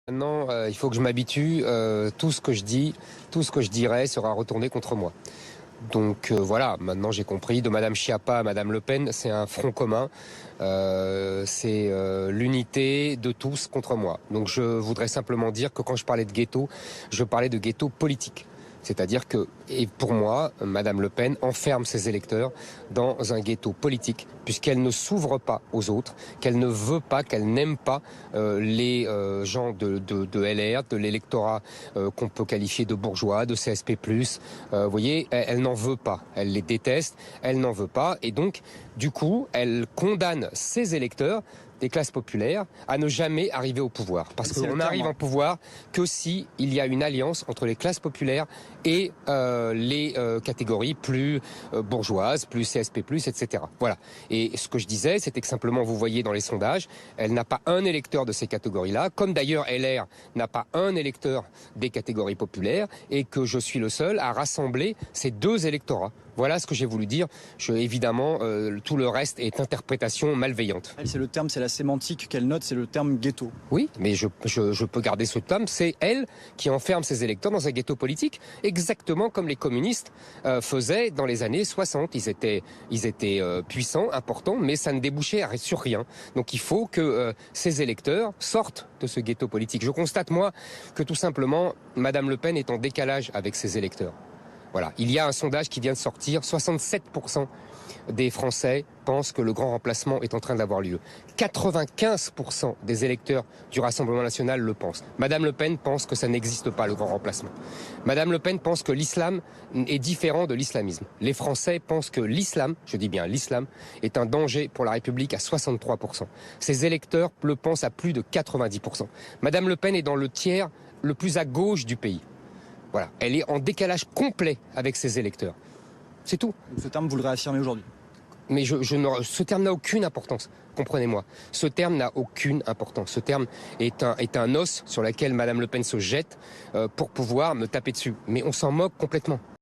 Maintenant, il faut que je m'habitue. Tout ce que je dis, tout ce que je dirai sera retourné contre moi. Donc voilà, maintenant j'ai compris, de Madame Schiappa à Madame Le Pen, c'est un front commun, c'est l'unité de tous contre moi. Donc je voudrais simplement dire que quand je parlais de ghetto, je parlais de ghetto politique. C'est-à-dire que, et pour moi, Madame Le Pen enferme ses électeurs dans un ghetto politique, puisqu'elle ne s'ouvre pas aux autres, qu'elle ne veut pas, qu'elle n'aime pas les gens de LR, de l'électorat qu'on peut qualifier de bourgeois, de CSP+. Vous voyez, elle n'en veut pas, elle les déteste, elle n'en veut pas, et donc, du coup, elle condamne ses électeurs des classes populaires à ne jamais arriver au pouvoir. Parce qu'on n'arrive en pouvoir que si il y a une alliance entre les classes populaires et les catégories plus bourgeoises, plus CSP+, etc. Voilà. Et ce que je disais, c'était que simplement, vous voyez dans les sondages, elle n'a pas un électeur de ces catégories-là, comme d'ailleurs LR n'a pas un électeur des catégories populaires, et que je suis le seul à rassembler ces deux électorats. Voilà ce que j'ai voulu dire. Évidemment, tout le reste est interprétation malveillante. C'est le terme, c'est la sémantique qu'elle note, c'est le terme ghetto. Oui, mais je peux garder ce terme. C'est elle qui enferme ses électeurs dans un ghetto politique, exactement comme les communistes faisaient dans les années 60. Ils étaient puissants, importants, mais ça ne débouchait sur rien. Donc il faut que ces électeurs sortent de ce ghetto politique. Je constate, moi, que tout simplement, Madame Le Pen est en décalage avec ses électeurs. Voilà. Il y a un sondage qui vient de sortir, 67% des Français pensent que le grand remplacement est en train d'avoir lieu. 95% des électeurs du Rassemblement national le pensent. Madame Le Pen pense que ça n'existe pas, le grand remplacement. Madame Le Pen pense que l'islam est différent de l'islamisme. Les Français pensent que l'islam, je dis bien l'islam, est un danger pour la République à 63%. Ses électeurs le pensent à plus de 90%. Madame Le Pen est dans le tiers le plus à gauche du pays. Voilà, elle est en décalage complet avec ses électeurs. C'est tout. Ce terme, vous le réaffirmez aujourd'hui? Mais ce terme n'a aucune importance, comprenez-moi. Ce terme n'a aucune importance. Ce terme est un os sur lequel Madame Le Pen se jette pour pouvoir me taper dessus. Mais on s'en moque complètement.